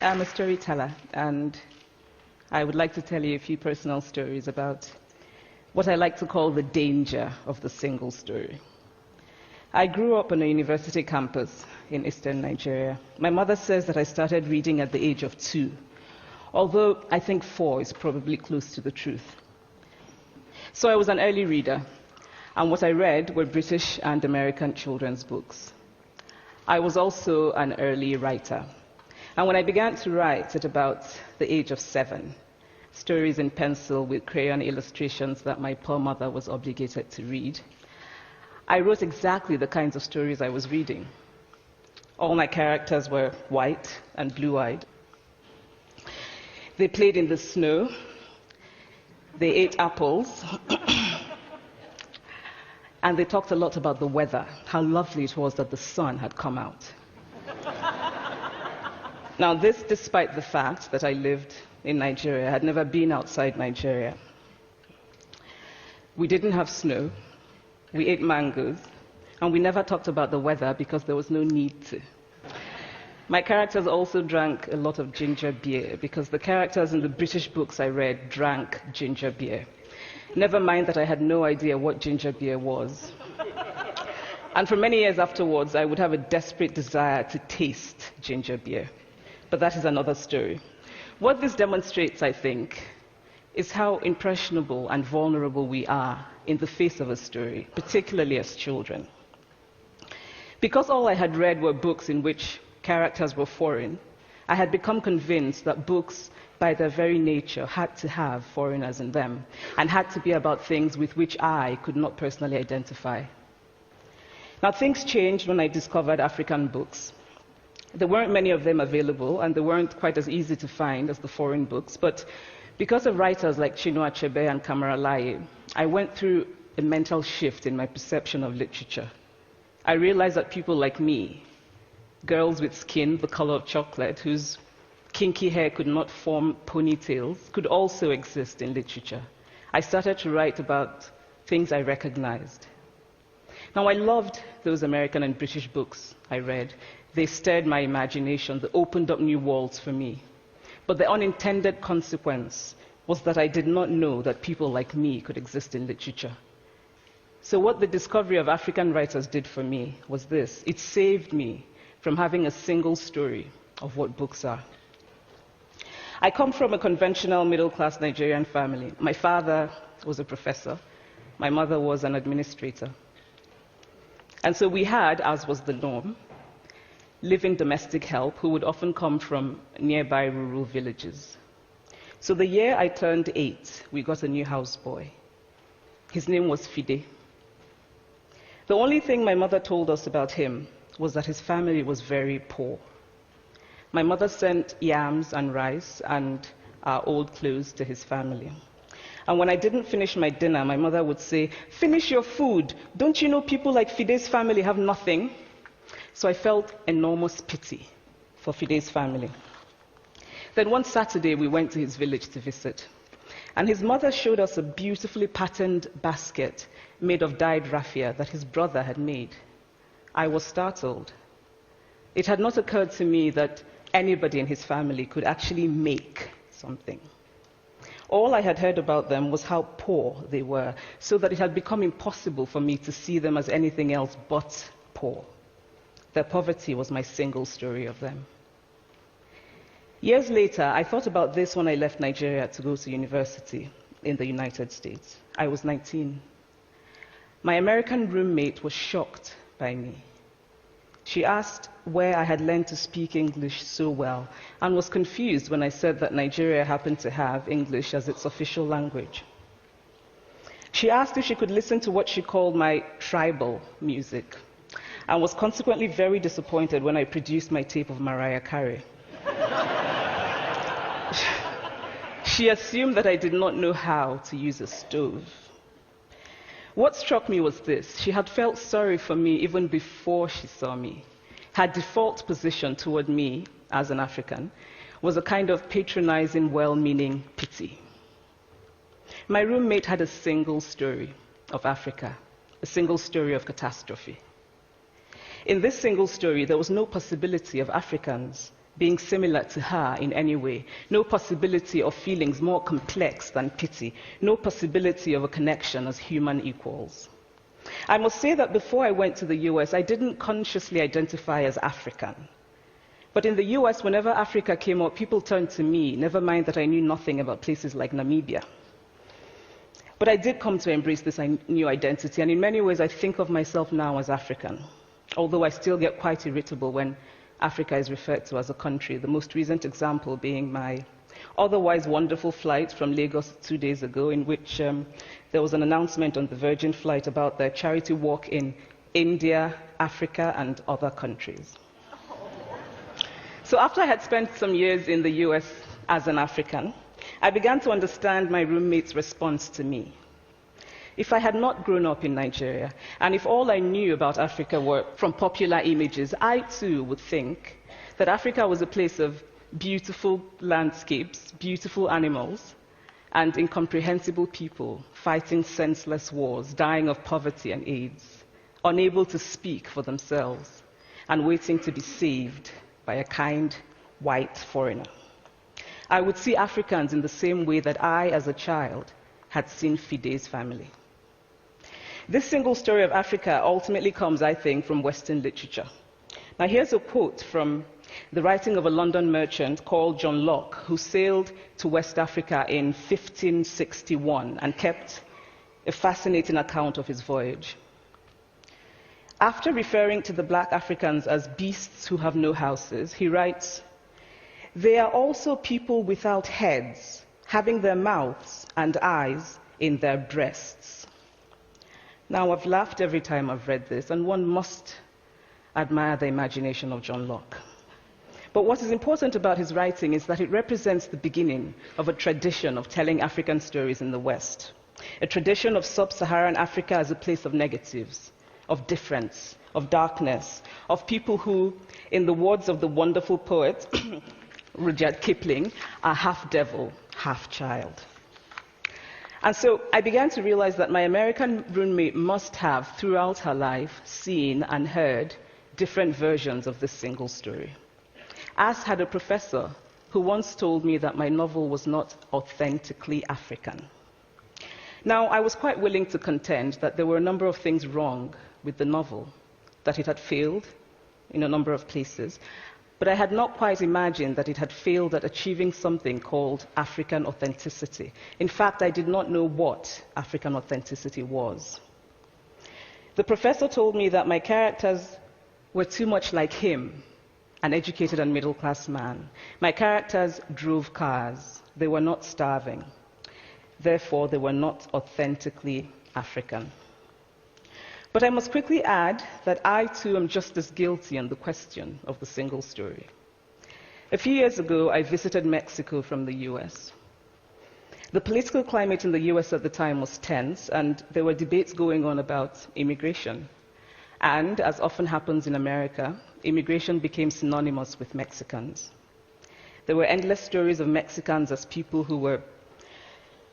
I'm a storyteller, and I would like to tell you a few personal stories about what I like to call the danger of the single story. I grew up on a university campus in eastern Nigeria. My mother says that I started reading at the age of 2, although I think 4 is probably close to the truth. So I was an early reader, and what I read were British and American children's books. I was also an early writer. And when I began to write at about the age of 7, stories in pencil with crayon illustrations that my poor mother was obligated to read, I wrote exactly the kinds of stories I was reading. All my characters were white and blue-eyed. They played in the snow. They ate apples. And they talked a lot about the weather, how lovely it was that the sun had come out. Now, this despite the fact that I lived in Nigeria. I had never been outside Nigeria. We didn't have snow. We ate mangoes. And we never talked about the weather because there was no need to. My characters also drank a lot of ginger beer because the characters in the British books I read drank ginger beer. Never mind that I had no idea what ginger beer was. And for many years afterwards, I would have a desperate desire to taste ginger beer. But that is another story. What this demonstrates, I think, is how impressionable and vulnerable we are in the face of a story, particularly as children. Because all I had read were books in which characters were foreign, I had become convinced that books, by their very nature, had to have foreigners in them and had to be about things with which I could not personally identify. Now, things changed when I discovered African books. There weren't many of them available, and they weren't quite as easy to find as the foreign books, but because of writers like Chinua Achebe and Kamara Laye, I went through a mental shift in my perception of literature. I realized that people like me, girls with skin the color of chocolate, whose kinky hair could not form ponytails, could also exist in literature. I started to write about things I recognized. Now, I loved those American and British books I read. They stirred my imagination. They opened up new worlds for me. But the unintended consequence was that I did not know that people like me could exist in literature. So what the discovery of African writers did for me was this. It saved me from having a single story of what books are. I come from a conventional middle-class Nigerian family. My father was a professor. My mother was an administrator. And so we had, as was the norm, live-in domestic help who would often come from nearby rural villages. So the year I turned 8, we got a new houseboy. His name was Fide. The only thing my mother told us about him was that his family was very poor. My mother sent yams and rice and our old clothes to his family. And when I didn't finish my dinner, my mother would say, "Finish your food. Don't you know people like Fide's family have nothing?" So I felt enormous pity for Fide's family. Then one Saturday, we went to his village to visit. And his mother showed us a beautifully patterned basket made of dyed raffia that his brother had made. I was startled. It had not occurred to me that anybody in his family could actually make something. All I had heard about them was how poor they were, so that it had become impossible for me to see them as anything else but poor. Their poverty was my single story of them. Years later, I thought about this when I left Nigeria to go to university in the United States. I was 19. My American roommate was shocked by me. She asked where I had learned to speak English so well and was confused when I said that Nigeria happened to have English as its official language. She asked if she could listen to what she called my tribal music, and was consequently very disappointed when I produced my tape of Mariah Carey. She assumed that I did not know how to use a stove. What struck me was this. She had felt sorry for me even before she saw me. Her default position toward me, as an African, was a kind of patronizing, well-meaning pity. My roommate had a single story of Africa, a single story of catastrophe. In this single story, there was no possibility of Africans being similar to her in any way, no possibility of feelings more complex than pity, no possibility of a connection as human equals. I must say that before I went to the US, I didn't consciously identify as African. But in the US, whenever Africa came up, people turned to me, never mind that I knew nothing about places like Namibia. But I did come to embrace this new identity, and in many ways I think of myself now as African, although I still get quite irritable when Africa is referred to as a country, the most recent example being my otherwise wonderful flight from Lagos 2 days ago, in which there was an announcement on the Virgin flight about the charity walk in India, Africa, and other countries. So after I had spent some years in the US as an African, I began to understand my roommate's response to me. If I had not grown up in Nigeria, and if all I knew about Africa were from popular images, I too would think that Africa was a place of beautiful landscapes, beautiful animals, and incomprehensible people fighting senseless wars, dying of poverty and AIDS, unable to speak for themselves, and waiting to be saved by a kind white foreigner. I would see Africans in the same way that I, as a child, had seen Fide's family. This single story of Africa ultimately comes, I think, from Western literature. Now, here's a quote from the writing of a London merchant called John Locke, who sailed to West Africa in 1561 and kept a fascinating account of his voyage. After referring to the black Africans as beasts who have no houses, he writes, "They are also people without heads, having their mouths and eyes in their breasts." Now, I've laughed every time I've read this, and one must admire the imagination of John Locke. But what is important about his writing is that it represents the beginning of a tradition of telling African stories in the West, a tradition of sub-Saharan Africa as a place of negatives, of difference, of darkness, of people who, in the words of the wonderful poet Rudyard Kipling, are half devil, half child. And so I began to realize that my American roommate must have, throughout her life, seen and heard different versions of this single story. As had a professor who once told me that my novel was not authentically African. Now, I was quite willing to contend that there were a number of things wrong with the novel, that it had failed in a number of places, but I had not quite imagined that it had failed at achieving something called African authenticity. In fact, I did not know what African authenticity was. The professor told me that my characters were too much like him, an educated and middle-class man. My characters drove cars. They were not starving. Therefore, they were not authentically African. But I must quickly add that I, too, am just as guilty on the question of the single story. A few years ago, I visited Mexico from the US. The political climate in the US at the time was tense, and there were debates going on about immigration. And, as often happens in America, immigration became synonymous with Mexicans. There were endless stories of Mexicans as people who were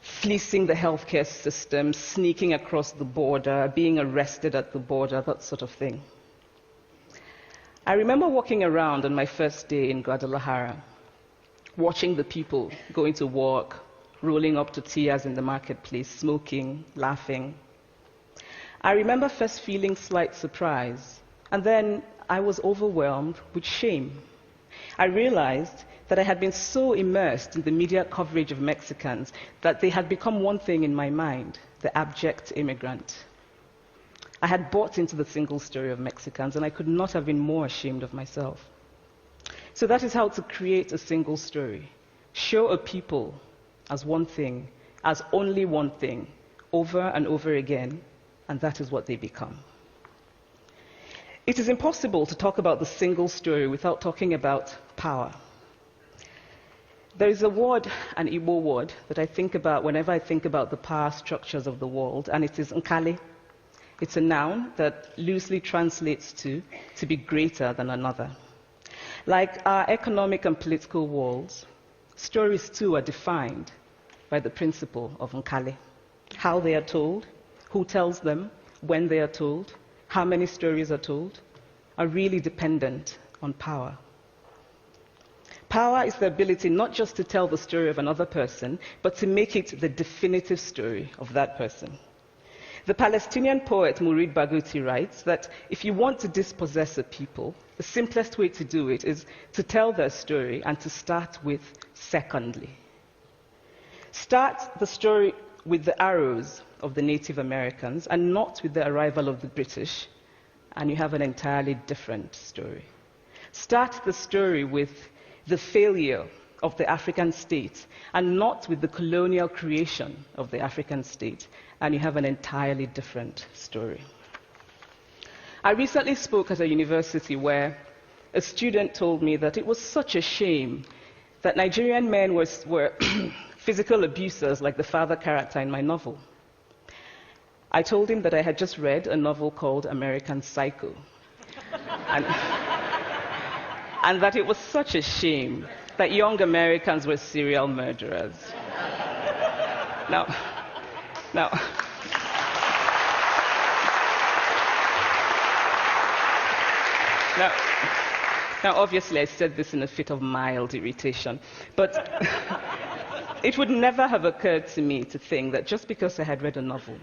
fleecing the healthcare system, sneaking across the border, being arrested at the border, that sort of thing. I remember walking around on my first day in Guadalajara, watching the people going to work, rolling up tortillas in the marketplace, smoking, laughing. I remember first feeling slight surprise, and then I was overwhelmed with shame. I realized that I had been so immersed in the media coverage of Mexicans that they had become one thing in my mind, the abject immigrant. I had bought into the single story of Mexicans, and I could not have been more ashamed of myself. So that is how to create a single story. Show a people as one thing, as only one thing, over and over again, and that is what they become. It is impossible to talk about the single story without talking about power. There is a word, an Igbo word, that I think about whenever I think about the power structures of the world, and it is nkali. It's a noun that loosely translates to be greater than another. Like our economic and political worlds, stories too are defined by the principle of nkali. How they are told, who tells them, when they are told, how many stories are told, are really dependent on power. Power is the ability not just to tell the story of another person, but to make it the definitive story of that person. The Palestinian poet Mourid Barghouti writes that if you want to dispossess a people, the simplest way to do it is to tell their story and to start with secondly. Start the story with the arrows of the Native Americans and not with the arrival of the British, and you have an entirely different story. Start the story with the failure of the African state and not with the colonial creation of the African state, and you have an entirely different story. I recently spoke at a university where a student told me that it was such a shame that Nigerian men were physical abusers like the father character in my novel. I told him that I had just read a novel called American Psycho, and that it was such a shame that young Americans were serial murderers. Now, obviously, I said this in a fit of mild irritation, but it would never have occurred to me to think that just because I had read a novel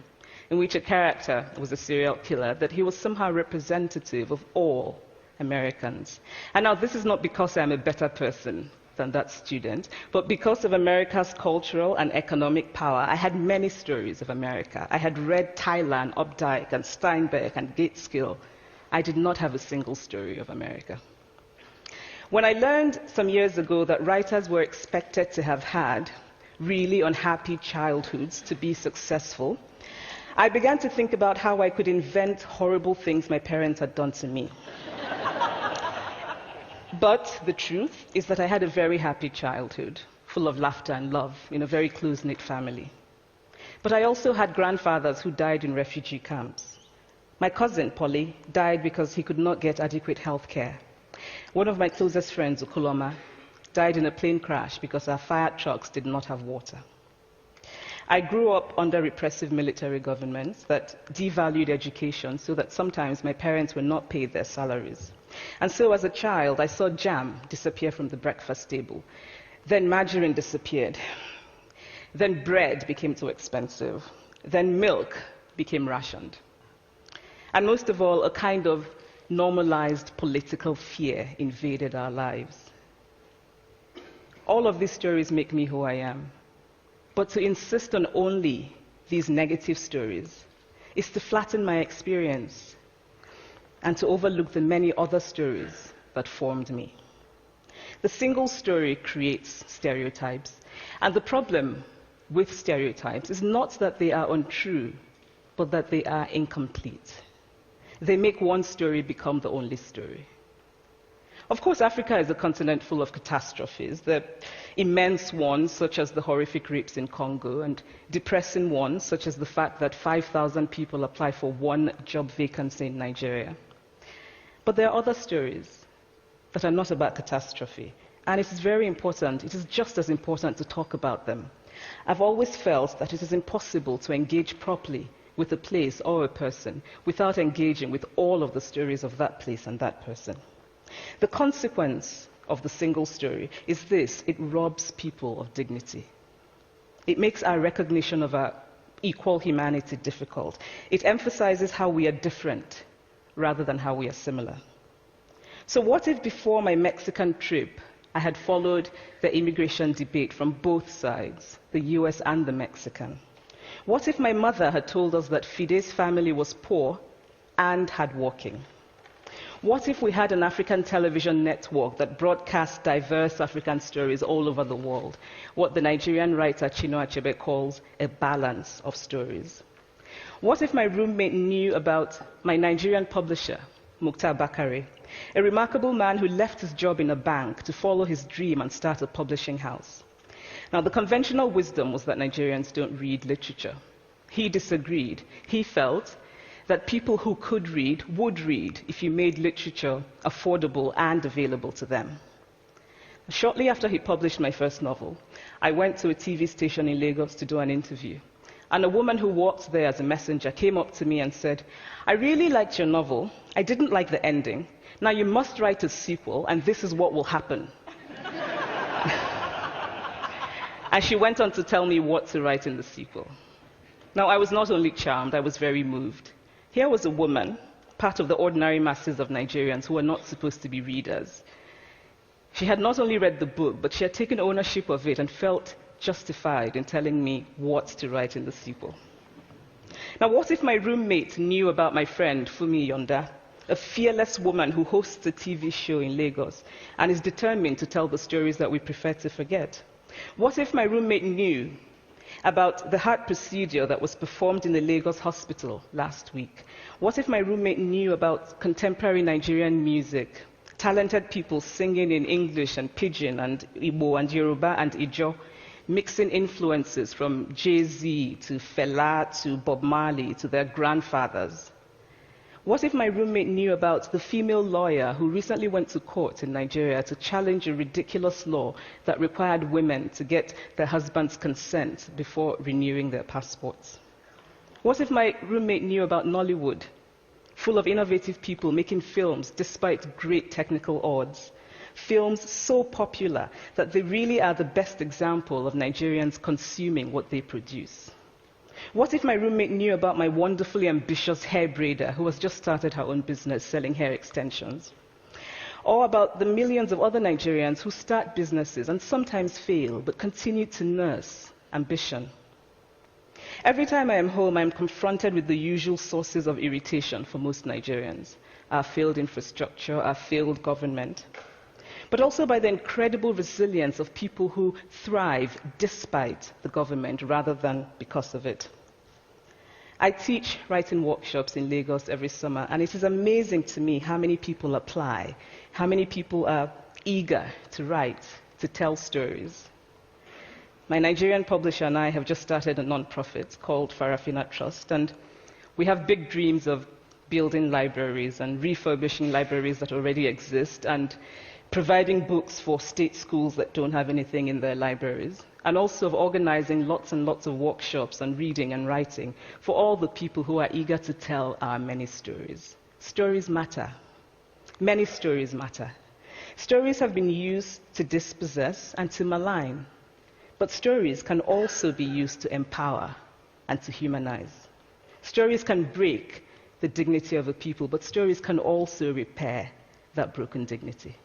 in which a character was a serial killer, that he was somehow representative of all Americans. And now, this is not because I'm a better person than that student, but because of America's cultural and economic power, I had many stories of America. I had read Tyler, Updike, and Steinbeck, and Gateskill. I did not have a single story of America. When I learned some years ago that writers were expected to have had really unhappy childhoods to be successful, I began to think about how I could invent horrible things my parents had done to me. But the truth is that I had a very happy childhood, full of laughter and love, in a very close-knit family. But I also had grandfathers who died in refugee camps. My cousin, Polly, died because he could not get adequate health care. One of my closest friends, Ukuloma, died in a plane crash because our fire trucks did not have water. I grew up under repressive military governments that devalued education so that sometimes my parents were not paid their salaries. And so as a child, I saw jam disappear from the breakfast table. Then margarine disappeared. Then bread became too expensive. Then milk became rationed. And most of all, a kind of normalized political fear invaded our lives. All of these stories make me who I am. But to insist on only these negative stories is to flatten my experience and to overlook the many other stories that formed me. The single story creates stereotypes, and the problem with stereotypes is not that they are untrue, but that they are incomplete. They make one story become the only story. Of course, Africa is a continent full of catastrophes, the immense ones, such as the horrific rapes in Congo, and depressing ones, such as the fact that 5,000 people apply for one job vacancy in Nigeria. But there are other stories that are not about catastrophe, and it is very important, it is just as important to talk about them. I've always felt that it is impossible to engage properly with a place or a person without engaging with all of the stories of that place and that person. The consequence of the single story is this: it robs people of dignity. It makes our recognition of our equal humanity difficult. It emphasizes how we are different rather than how we are similar. So what if before my Mexican trip, I had followed the immigration debate from both sides, the US and the Mexican? What if my mother had told us that Fide's family was poor and hardworking? What if we had an African television network that broadcast diverse African stories all over the world, what the Nigerian writer Chinua Achebe calls a balance of stories? What if my roommate knew about my Nigerian publisher, Mukhtar Bakare, a remarkable man who left his job in a bank to follow his dream and start a publishing house? Now, the conventional wisdom was that Nigerians don't read literature. He disagreed. He felt that people who could read would read if you made literature affordable and available to them. Shortly after he published my first novel, I went to a TV station in Lagos to do an interview. And a woman who worked there as a messenger came up to me and said, "I really liked your novel. I didn't like the ending. Now you must write a sequel, and this is what will happen." And she went on to tell me what to write in the sequel. Now, I was not only charmed, I was very moved. Here was a woman, part of the ordinary masses of Nigerians who were not supposed to be readers. She had not only read the book, but she had taken ownership of it and felt justified in telling me what to write in the sequel. Now, what if my roommate knew about my friend, Fumi Yonda, a fearless woman who hosts a TV show in Lagos and is determined to tell the stories that we prefer to forget? What if my roommate knew about the heart procedure that was performed in the Lagos hospital last week? What if my roommate knew about contemporary Nigerian music, talented people singing in English and Pidgin and Igbo and Yoruba and Ijo, mixing influences from Jay-Z to Fela to Bob Marley to their grandfathers? What if my roommate knew about the female lawyer who recently went to court in Nigeria to challenge a ridiculous law that required women to get their husband's consent before renewing their passports? What if my roommate knew about Nollywood, full of innovative people making films despite great technical odds? Films so popular that they really are the best example of Nigerians consuming what they produce. What if my roommate knew about my wonderfully ambitious hair braider who has just started her own business selling hair extensions? Or about the millions of other Nigerians who start businesses and sometimes fail, but continue to nurse ambition? Every time I am home, I am confronted with the usual sources of irritation for most Nigerians: our failed infrastructure, our failed government, but also by the incredible resilience of people who thrive despite the government rather than because of it. I teach writing workshops in Lagos every summer, and it is amazing to me how many people apply, how many people are eager to write, to tell stories. My Nigerian publisher and I have just started a non-profit called Farafina Trust, and we have big dreams of building libraries and refurbishing libraries that already exist and providing books for state schools that don't have anything in their libraries, and also of organizing lots and lots of workshops on reading and writing for all the people who are eager to tell our many stories. Stories matter. Many stories matter. Stories have been used to dispossess and to malign, but stories can also be used to empower and to humanize. Stories can break the dignity of a people, but stories can also repair that broken dignity.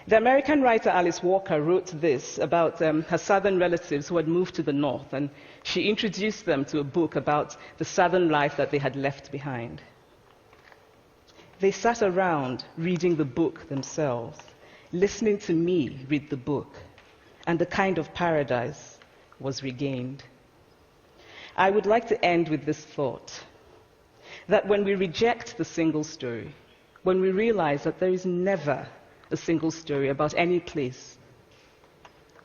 The American writer Alice Walker wrote this about her southern relatives who had moved to the north, and she introduced them to a book about the southern life that they had left behind. They sat around reading the book themselves, listening to me read the book, and the kind of paradise was regained. I would like to end with this thought, that when we reject the single story, when we realize that there is never a single story about any place,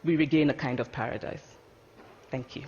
we regain a kind of paradise. Thank you.